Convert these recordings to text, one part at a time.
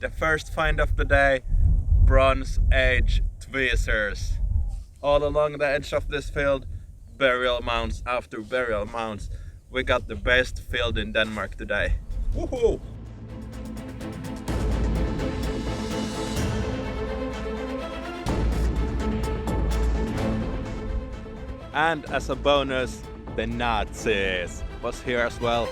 The first find of the day, Bronze Age tweezers. All along the edge of this field, burial mounds after burial mounds. We got the best field in Denmark today. Woohoo! And as a bonus, the Nazis was here as well.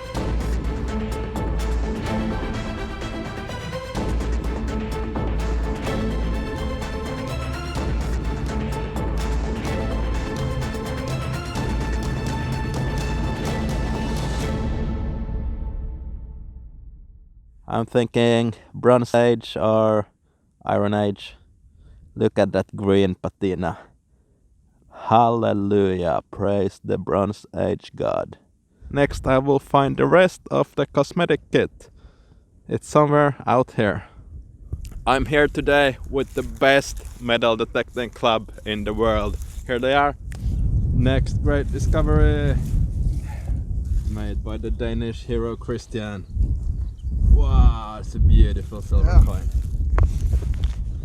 I'm thinking Bronze Age or Iron Age. Look at that green patina. Hallelujah, praise the Bronze Age god. Next I will find the rest of the cosmetic kit. It's somewhere out here. I'm here today with the best metal detecting club in the world. Here they are. Next great discovery, made by the Danish hero Christian. Wow, it's a beautiful silver coin.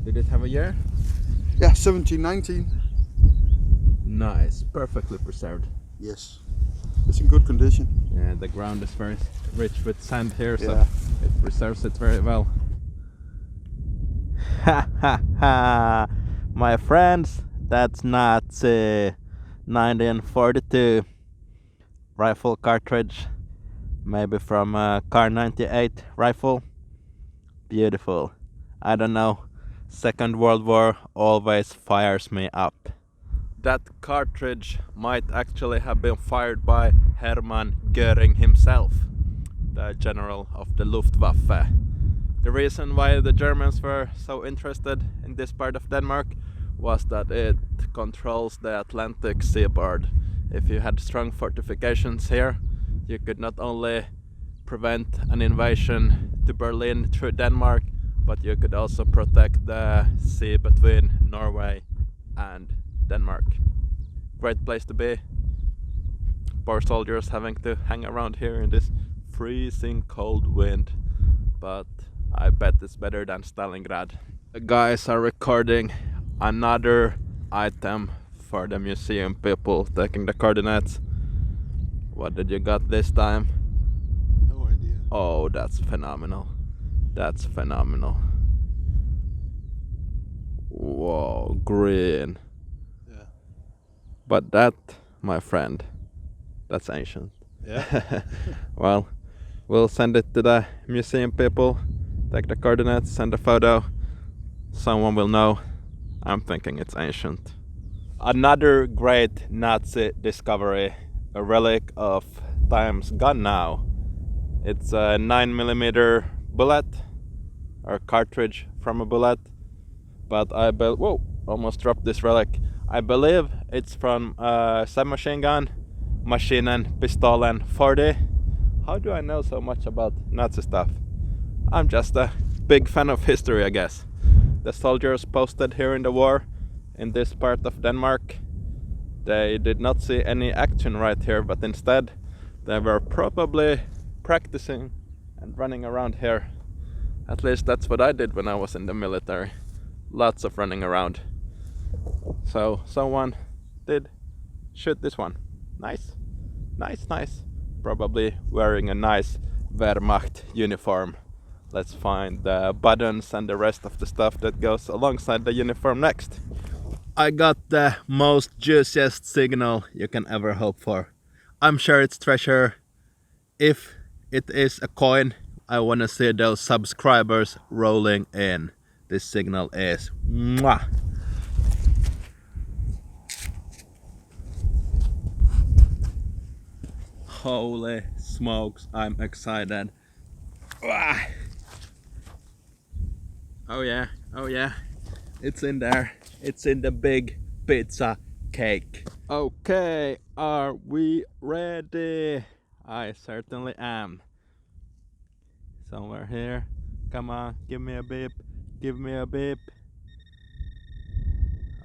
Did it have a year? Yeah, 1719. Nice, perfectly preserved. Yes, it's in good condition. Yeah, the ground is very rich with sand here, so it preserves it very well. Ha ha ha! My friends, that's not 1942 rifle cartridge, maybe from a Car 98 rifle. Beautiful. I don't know. Second World War always fires me up. That cartridge might actually have been fired by Hermann Göring himself, the general of the Luftwaffe. The reason why the Germans were so interested in this part of Denmark was that it controls the Atlantic seaboard. If you had strong fortifications here, you could not only prevent an invasion to Berlin through Denmark, but you could also protect the sea between Norway and Denmark. Great place to be. Poor soldiers having to hang around here in this freezing cold wind, but I bet it's better than Stalingrad. The guys are recording another item for the museum people, taking the coordinates. What did you got this time? No idea. Oh, that's phenomenal. That's phenomenal. Whoa, green. Yeah. But that, my friend, that's ancient. Yeah. Well, we'll send it to the museum people, take the coordinates, send a photo. Someone will know. I'm thinking it's ancient. Another great Nazi discovery, a relic of times gone now. It's a 9mm bullet, or cartridge from a bullet. But whoa, almost dropped this relic. I believe it's from a submachine gun, Maschinen Pistolen 40. How do I know so much about Nazi stuff? I'm just a big fan of history, I guess. The soldiers posted here in the war, in this part of Denmark, they did not see any action right here, but instead they were probably practicing and running around here. At least that's what I did when I was in the military. Lots of running around. So someone did shoot this one. Nice, nice, nice. Probably wearing a nice wehrmacht uniform. Let's find the buttons and the rest of the stuff that goes alongside the uniform next. I got the most juiciest signal you can ever hope for. I'm sure it's treasure. If it is a coin, I wanna see those subscribers rolling in. This signal is mwah. Holy smokes, I'm excited. Ah. Oh yeah, oh yeah. It's in there. It's in the big pizza cake. Okay, are we ready? I certainly am. Somewhere here. Come on, give me a beep. Give me a beep.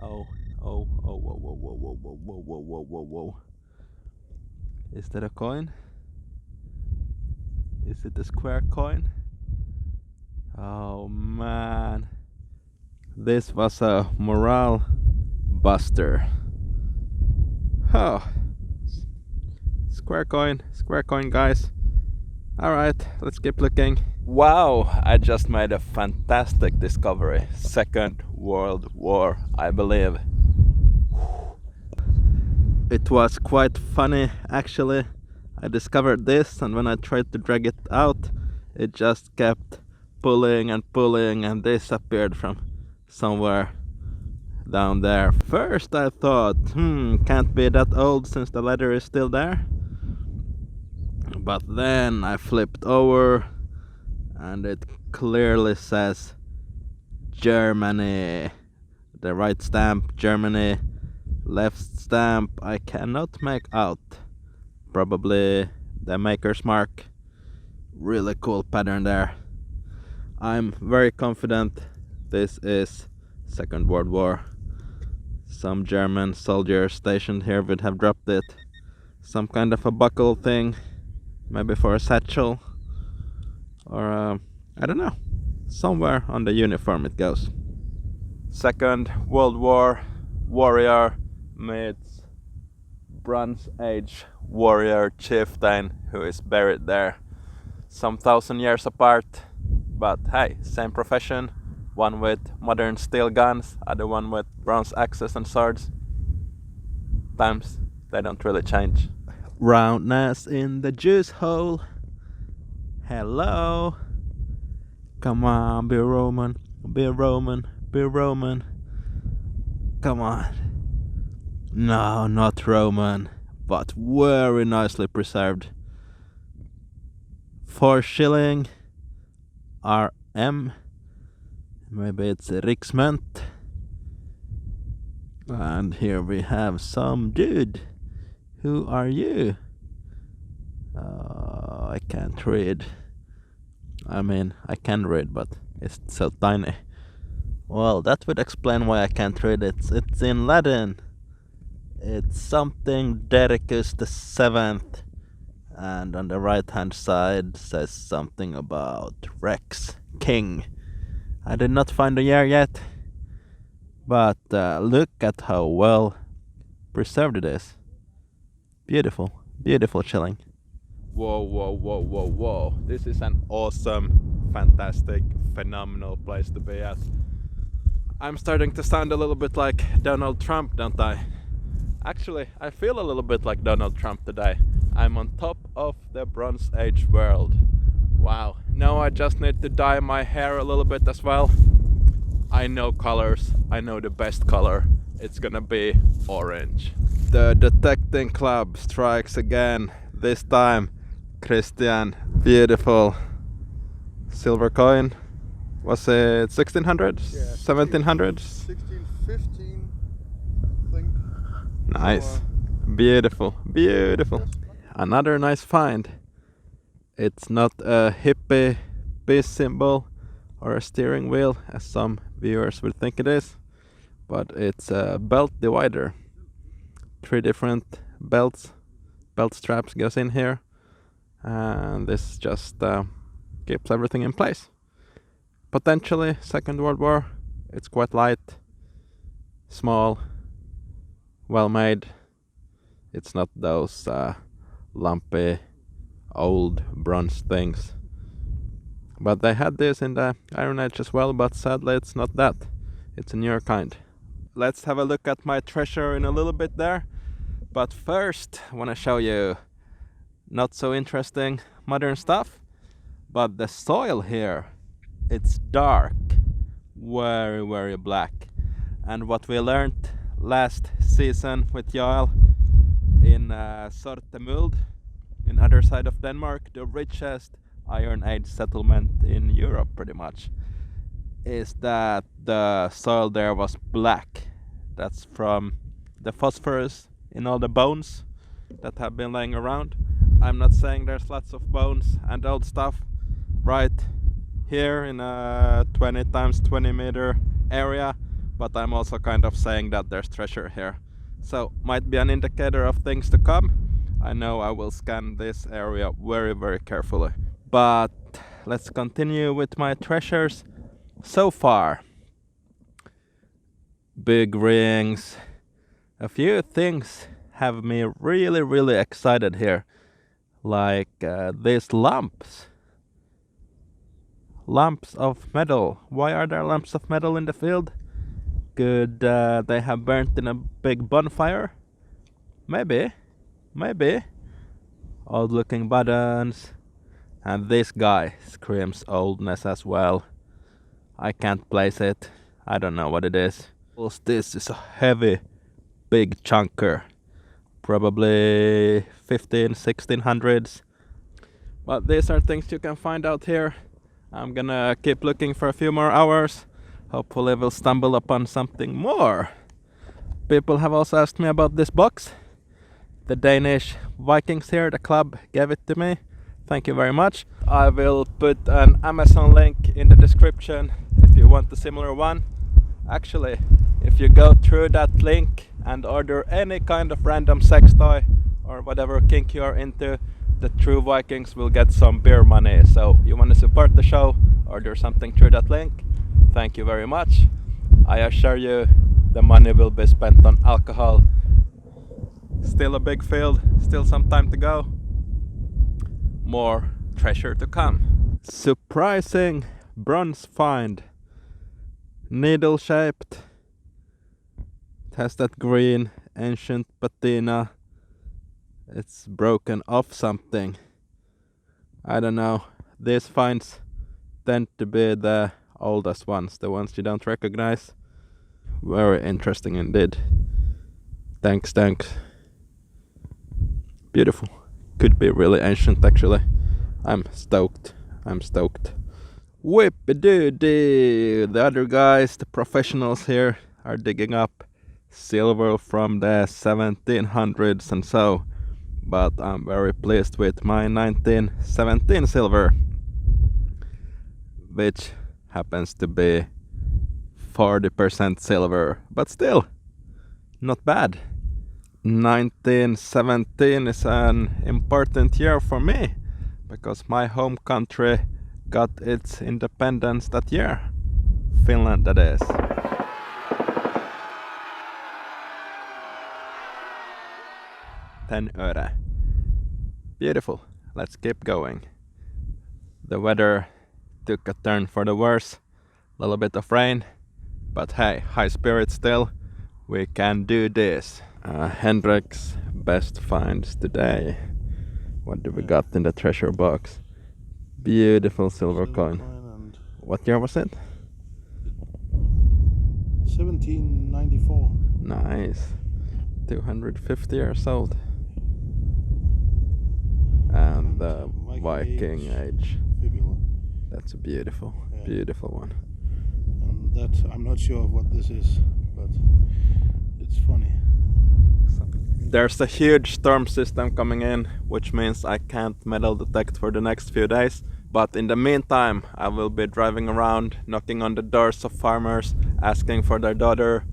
Oh, whoa, whoa, whoa, whoa, whoa, whoa, whoa, whoa, whoa, whoa. Is that a coin? Is it a square coin? Oh man, this was a morale buster. Oh, square coin, guys. Alright, let's keep looking. Wow, I just made a fantastic discovery. Second World War, I believe. It was quite funny actually. I discovered this, and when I tried to drag it out, it just kept pulling and disappeared from somewhere down there. First I thought, can't be that old since the letter is still there. But then I flipped over and it clearly says Germany. The right stamp, Germany. Left stamp, I cannot make out. Probably the maker's mark. Really cool pattern there. I'm very confident this is Second World War. Some German soldiers stationed here would have dropped it. Some kind of a buckle thing. Maybe for a satchel. Or I don't know. Somewhere on the uniform it goes. Second World War warrior meets Bronze Age warrior chieftain who is buried there. Some 1,000 years apart, but hey, same profession. One with modern steel guns, other one with bronze axes and swords. Times, they don't really change. Roundness in the juice hole. Hello. Come on, be Roman, be Roman, be Roman. Come on. No, not Roman, but very nicely preserved. 4 shilling RM. Maybe it's a riksment. And here we have some dude. Who are you? I can't read. I mean, I can read, but it's so tiny. Well, that would explain why I can't read it. It's in Latin. It's something Dedicus the 7th. And on the right hand side says something about Rex, king. I did not find the year yet. But look at how well preserved it is. Beautiful, beautiful shilling. Whoa. This is an awesome, fantastic, phenomenal place to be at. I'm starting to sound a little bit like Donald Trump, don't I? Actually, I feel a little bit like Donald Trump today. I'm on top of the Bronze Age world. Wow. Now I just need to dye my hair a little bit as well. I know colors. I know the best color. It's gonna be orange. The detecting club strikes again. This time, Christian. Beautiful silver coin. Was it 1600s? Yeah, 1700s? 1615, I think. Nice. Beautiful. Another nice find. It's not a hippie peace symbol or a steering wheel, as some viewers would think it is, but it's a belt divider. 3 different belt straps goes in here, and this just keeps everything in place. Potentially Second World War. It's quite light, small, well made. It's not those lumpy old bronze things. But they had this in the Iron Age as well, but sadly it's not that. It's a newer kind. Let's have a look at my treasure in a little bit there. But first I want to show you not so interesting modern stuff. But the soil here, it's dark. Very black. And what we learned last season with Joel in Sortemuld, in other side of Denmark, the richest Iron Age settlement in Europe pretty much, is that the soil there was black. That's from the phosphorus in all the bones that have been laying around. I'm not saying there's lots of bones and old stuff right here in a 20 times 20 meter area, but I'm also kind of saying that there's treasure here. So might be an indicator of things to come. I know I will scan this area very carefully. But let's continue with my treasures so far. Big rings. A few things have me really excited here. Like these lamps. Lamps of metal. Why are there lamps of metal in the field? Could they have burnt in a big bonfire? Maybe. Old looking buttons. And this guy screams oldness as well. I can't place it. I don't know what it is. This is a heavy, big chunker. Probably 1600s. But these are things you can find out here. I'm gonna keep looking for a few more hours. Hopefully we'll stumble upon something more. People have also asked me about this box. The Danish Vikings here, the club, gave it to me. Thank you very much. I will put an Amazon link in the description if you want a similar one. Actually, if you go through that link and order any kind of random sex toy or whatever kink you are into, the true Vikings will get some beer money. So you want to support the show, order something through that link. Thank you very much. I assure you the money will be spent on alcohol. Still a big field, still some time to go. More treasure to come. Surprising bronze find. Needle shaped. It has that green ancient patina. It's broken off something. I don't know. These finds tend to be the oldest ones, the ones you don't recognize. Very interesting indeed. Thanks. Beautiful. Could be really ancient actually. I'm stoked. Whip-a-doo-doo! The other guys, the professionals here, are digging up silver from the 1700s and so. But I'm very pleased with my 1917 silver, which happens to be 40% silver, but still not bad. 1917 is an important year for me because my home country got its independence that year. Finland, that is. €10. Beautiful. Let's keep going. The weather took a turn for the worse. A little bit of rain, but hey, high spirits still. We can do this. Hendrik's best finds today. What do we got in the treasure box? Beautiful silver coin. What year was it? 1794. Nice. 250 years old. And the Viking age. Fibula. That's a beautiful one. And that, I'm not sure what this is, but it's funny. There's a huge storm system coming in, which means I can't metal detect for the next few days. But in the meantime, I will be driving around, knocking on the doors of farmers, asking for their daughter,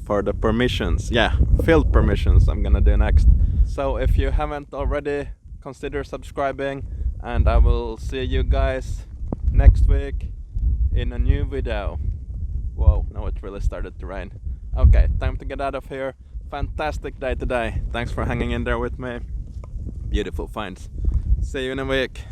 for the permissions. Yeah, field permissions I'm gonna do next. So if you haven't already, consider subscribing, and I will see you guys next week in a new video. Whoa, now it really started to rain. Okay, time to get out of here. Fantastic day today. Thanks for hanging in there with me. Beautiful finds. See you in a week.